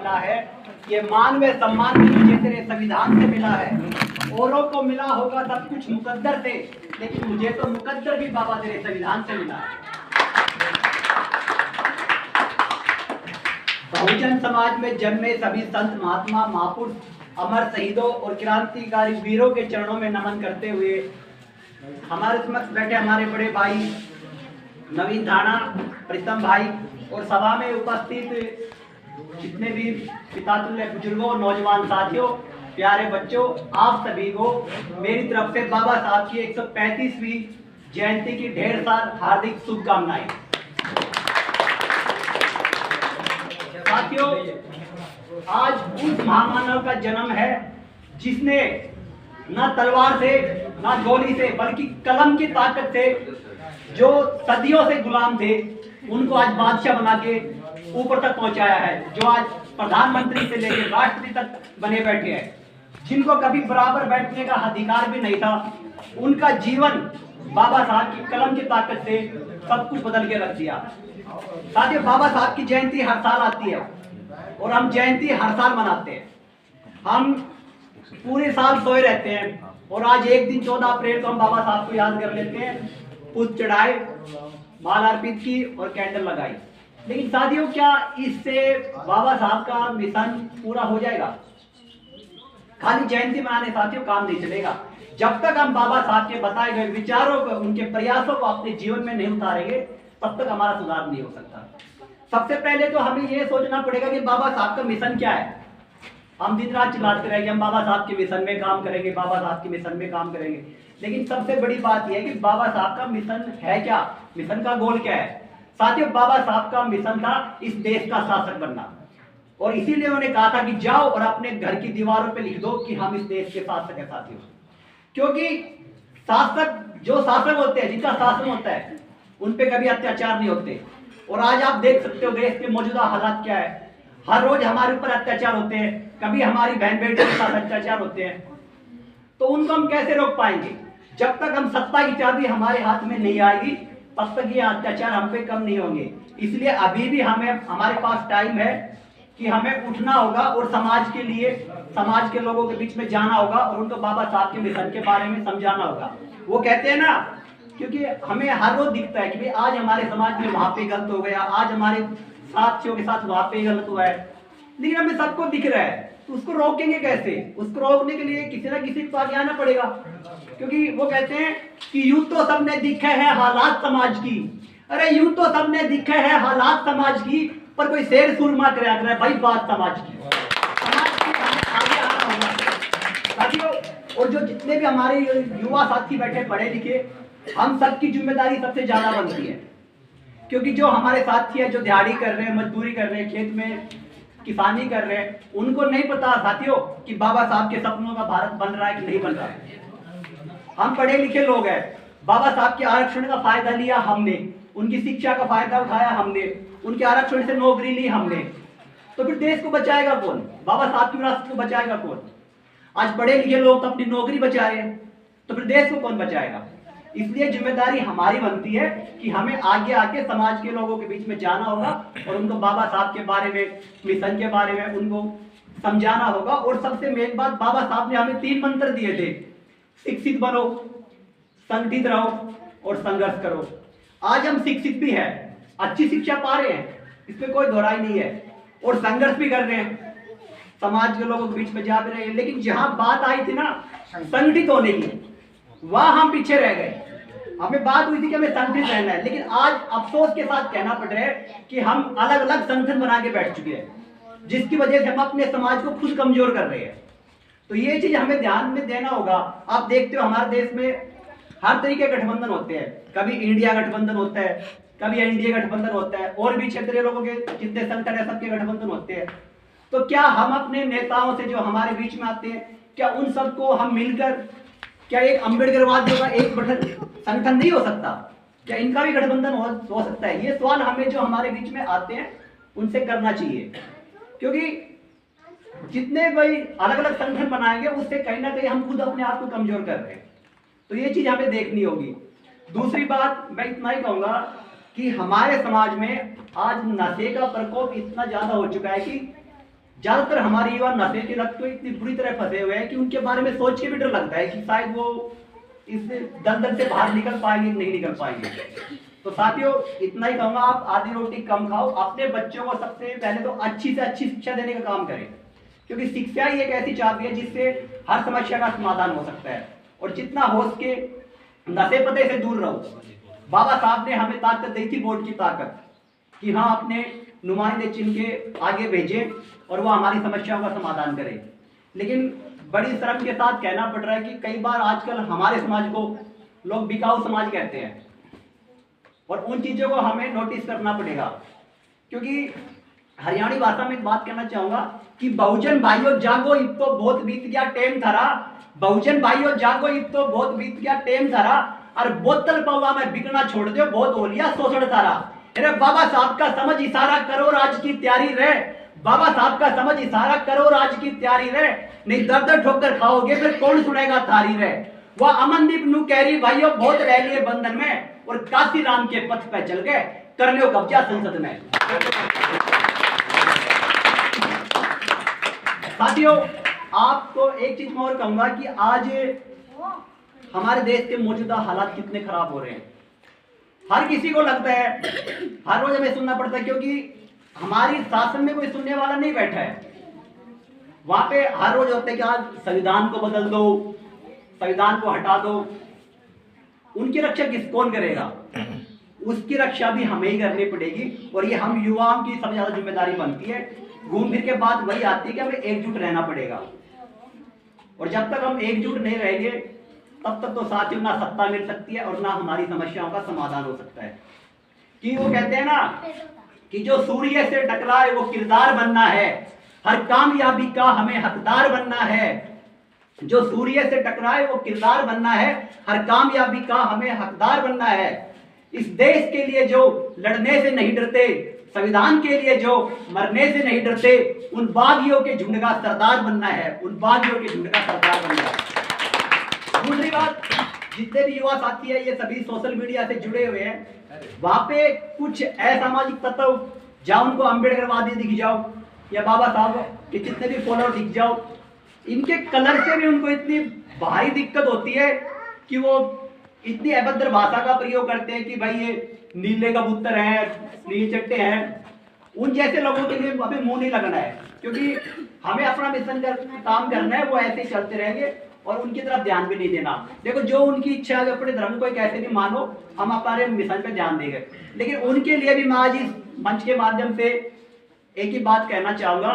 मिला है, ये मान व सम्मान मुझे तेरे संविधान से मिला है। औरों को मिला होगा सब कुछ मुकद्दर से, लेकिन मुझे तो मुकद्दर भी बाबा तेरे संविधान से मिला है। बहुजन समाज में जन्मे सभी संत महात्मा महापुरुष अमर शहीदों और क्रांतिकारी वीरों के चरणों में नमन करते हुए हमारे समक्ष बैठे हमारे बड़े भाई नवीन धाना, प्रीतम भाई और सभा में उपस्थित जितने भी पितातुल्य बुजुर्गों, नौजवान साथियों, प्यारे बच्चों, आप सभी को मेरी तरफ से बाबा साहब की 135वीं जयंती की ढेर सारी हार्दिक शुभकामनाएं। साथियों, आज उस महामानव का जन्म है जिसने न तलवार से न गोली से बल्कि कलम की ताकत से जो सदियों से गुलाम थे उनको आज बादशाह बना के ऊपर तक पहुंचाया है, जो आज प्रधानमंत्री से लेकर राष्ट्रपति तक बने बैठे हैं, जिनको कभी बराबर बैठने का अधिकार भी नहीं था। उनका जीवन बाबा साहब की कलम की ताकत से सब कुछ बदल के रख दिया। साथियों, बाबा साहब की जयंती हर साल आती है और हम जयंती हर साल मनाते हैं। हम पूरे साल सोए रहते हैं और आज एक दिन 14 अप्रैल को हम बाबा साहब को याद कर लेते हैं, पुष्प चढ़ाए, माला अर्पित की और कैंडल लगाई। लेकिन साथियों, क्या इससे बाबा साहब का मिशन पूरा हो जाएगा? खाली जयंती मनाने साथियों काम नहीं चलेगा। जब तक हम बाबा साहब के बताए गए विचारों को, उनके प्रयासों को अपने जीवन में नहीं उतारेंगे, तब तक हमारा सुधार नहीं हो सकता। सबसे पहले तो हमें यह सोचना पड़ेगा कि बाबा साहब का मिशन क्या है। हम दिन रात चिल्लाते रहेंगे हम बाबा साहब के मिशन में काम करेंगे, बाबा साहब के मिशन में काम करेंगे, लेकिन सबसे बड़ी बात यह है कि बाबा साहब का मिशन है क्या, मिशन का गोल क्या है। साथियों, बाबा साहब का मिशन था इस देश का शासक बनना, और इसीलिए उन्होंने कहा था कि जाओ और अपने घर की दीवारों पे लिख दो कि हम इस देश के शासक हैं। साथियों, क्योंकि शासक, जो शासक होते हैं, जिनका शासन होता है, उन पे कभी अत्याचार नहीं होते। और आज आप देख सकते हो देश के मौजूदा हालात क्या है। हर रोज हमारे ऊपर अत्याचार होते हैं, कभी हमारी बहन बेटियों के साथ अत्याचार होते हैं। तो उनको हम कैसे रोक पाएंगे? जब तक हम सत्ता की चाबी हमारे हाथ में नहीं आएगी, तब तक ये अत्याचार हम पे कम नहीं होंगे। इसलिए अभी भी हमारे पास टाइम है कि हमें उठना होगा और समाज के लिए, समाज के लोगों के बीच में जाना होगा और उनको बाबा साहब के मिशन के बारे में समझाना होगा। वो कहते हैं ना, क्योंकि हमें हर रोज दिखता है कि आज हमारे समाज में वहां पे गलत हो गया, आज हमारे साथियों के साथ वहां पे गलत हुआ है, लेकिन हमें सबको दिख रहा है। तो उसको रोकेंगे कैसे? उसको रोकने के लिए किसी ना किसी को आगे आना पड़ेगा, क्योंकि वो कहते हैं कि यूं तो सबने दिखे हैं हालात समाज की। अरे यूं तो सबने दिखे हैं हालात समाज की, पर कोई शेर सुरमा कराया करे भाई बात समाज की। आगे आना होगा साथियों। और जो जितने भी हमारे युवा साथी बैठे पढ़े लिखे, हम सबकी जिम्मेदारी सबसे ज्यादा बनती है, क्योंकि जो हमारे साथी है, जो दिहाड़ी कर रहे हैं, मजदूरी कर रहे हैं, खेत में किसानी कर रहे हैं, उनको नहीं पता साथियों कि बाबा साहब के सपनों का भारत बन रहा है कि नहीं बन रहा है। हम पढ़े लिखे लोग हैं, बाबा साहब के आरक्षण का फायदा लिया हमने, उनकी शिक्षा का फायदा उठाया हमने, उनके आरक्षण से नौकरी ली हमने, तो फिर देश को बचाएगा कौन? बाबा साहब की विरासत को बचाएगा कौन? आज पढ़े लिखे लोग तो अपनी नौकरी बचा रहे हैं, तो फिर देश को कौन बचाएगा? इसलिए जिम्मेदारी हमारी बनती है कि हमें आगे आके समाज के लोगों के बीच में जाना होगा और उनको बाबा साहब के बारे में, मिशन के बारे में उनको समझाना होगा। और सबसे मेन बात, बाबा साहब ने हमें 3 मंत्र दिए थे, शिक्षित बनो, संगठित रहो और संघर्ष करो। आज हम शिक्षित भी है, अच्छी शिक्षा पा रहे हैं, इसमें कोई दोहराई नहीं है, और संघर्ष भी कर रहे हैं, समाज के लोगों के बीच में जा भी रहे हैं। लेकिन जहां बात आई थी ना संगठित होने की, वहां हम पीछे रह गए। हमें बात हुई थी कि हमें संगठित रहना है, लेकिन आज अफसोस के साथ कहना पड़ रहा है कि हम अलग अलग संगठन बना के बैठ चुके हैं, जिसकी वजह से हम अपने समाज को खुद कमजोर कर रहे हैं। तो ये चीज हमें ध्यान में देना होगा। आप देखते हो हमारे देश में हर तरीके के गठबंधन होते हैं, कभी इंडिया गठबंधन होता है, कभी एनडीए गठबंधन होता है, और भी क्षेत्रीय लोगों के जितने संगठन है सबके गठबंधन होते हैं। तो क्या हम अपने नेताओं से जो हमारे बीच में आते हैं, क्या उन सबको हम मिलकर, क्या एक अम्बेडकरवादियों का एक संगठन नहीं हो सकता? क्या इनका भी गठबंधन हो सकता है? ये सवाल हमें जो हमारे बीच में आते हैं उनसे करना चाहिए, क्योंकि जितने भाई अलग अलग संगठन बनाएंगे उससे कहीं ना कहीं हम खुद अपने आप को कमजोर कर रहे हैं। तो ये चीज हमें देखनी होगी। दूसरी बात मैं इतना ही कहूंगा कि हमारे समाज में आज नशे का प्रकोप इतना ज्यादा हो चुका है कि ज्यादातर हमारे युवा नशे की लत तो इतनी बुरी तरह फंसे हुए हैं कि उनके बारे में सोच के भी डर लगता है कि शायद वो इस दलदल से बाहर निकल पाएंगे नहीं निकल पाएंगे। तो साथियों इतना ही कहूंगा, आप आधी रोटी कम खाओ, अपने बच्चों को सबसे पहले तो अच्छी से अच्छी शिक्षा देने का काम करें, क्योंकि शिक्षा ही एक ऐसी चाबी है जिससे हर समस्या का समाधान हो सकता है। और जितना हो सके नशे पते से दूर रहो। बाबा साहब ने हमें ताकत दी थी, वोट की ताकत, कि हाँ अपने नुमाइंदे चुन के आगे भेजें और वो हमारी समस्याओं का समाधान करें। लेकिन बड़ी शर्म के साथ कहना पड़ रहा है कि कई बार आजकल हमारे समाज को लोग बिकाऊ समाज कहते हैं, और उन चीजों को हमें नोटिस करना पड़ेगा। क्योंकि हरियाणी भाषा में एक बात कहना चाहूंगा कि बहुजन भाइयों जागो, अब तो बहुत बीत गया टेम थारा। बहुजन भाइयों जागो, अब तो बहुत बीत गया टेम थारा। और बोतल पौवा में बिकना छोड़ दो, बहुत हो लिया शोषण थारा। अरे बाबा साहब का समझ इशारा करो, राज की तैयारी रहे। बाबा साहब का समझ इशारा करो, राज की तैयारी रहे। नहीं दर दर ठोकर खाओगे फिर कौन सुनेगा थारी रहे। वह अमनदीप नु कैरी भाइयों बहुत रह लिए बंधन में, और काशी राम के पथ पे चल गए, कर लो कब्जा संसद में। साथियों आपको एक चीज मैं और कहूंगा कि आज हमारे देश के मौजूदा हालात कितने खराब हो रहे हैं। हर किसी को लगता है, हर रोज हमें सुनना पड़ता है, क्योंकि हमारी शासन में कोई सुनने वाला नहीं बैठा है। वहां पे हर रोज होता है कि आज संविधान को बदल दो, संविधान को हटा दो। उनकी रक्षा कौन करेगा? उसकी रक्षा भी हमें ही करनी पड़ेगी, और ये हम युवाओं की सबसे ज्यादा जिम्मेदारी बनती है। घूम फिर के बात वही आती है कि हमें एकजुट रहना पड़ेगा, और जब तक हम एकजुट नहीं रहेंगे तब तक तो साथियों ना सत्ता मिल सकती है और ना हमारी समस्याओं का समाधान हो सकता है। कि वो कहते हैं ना कि जो सूर्य से टकराए वो किरदार बनना है, हर कामयाबी का हमें हकदार बनना है। जो सूर्य से टकराए वो किरदार बनना है, हर कामयाबी का हमें हकदार बनना है। इस देश के लिए जो लड़ने से नहीं डरते, संविधान के लिए जो मरने से नहीं डरते, उन बागियों के झुंड का सरदार बनना है, उन बागियों के झुंड का सरदार बनना है। दूसरी बात, जितने भी युवा साथी है ये सभी सोशल मीडिया से जुड़े हुए हैं। वहां पे कुछ असामाजिक तत्व, जहां उनको अम्बेडकरवादी दिख जाओ या बाबा साहब के जितने भी फॉलोअर दिख जाओ, इनके कलर से भी उनको इतनी भारी दिक्कत होती है कि वो इतनी अभद्र भाषा का प्रयोग करते हैं कि भाई ये नीले कबूतर हैं, नीले चट्टे हैं। उन जैसे लोगों के लिए हमें मुंह नहीं लगना है, क्योंकि हमें अपना मिशन काम करना है। वो ऐसे ही चलते रहेंगे और उनकी तरफ ध्यान भी नहीं देना। देखो जो उनकी इच्छा है, अपने धर्म को कैसे भी मानो, हम हमारे मिशन पे ध्यान देंगे। लेकिन उनके लिए भी मैं आज इस मंच के माध्यम से एक ही बात कहना चाहूंगा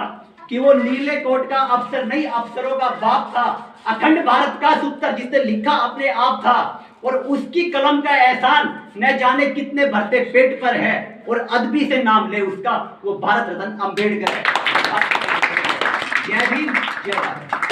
कि वो नीले कोट का अफसर नहीं, अफसरों का बाप था। अखंड भारत का सूत्र जिसने लिखा अपने आप था, और उसकी कलम का एहसान न जाने कितने भरते पेट पर है, और अदबी से नाम ले उसका, वो भारत रत्न अम्बेडकर है। जय भीम, जय भारत।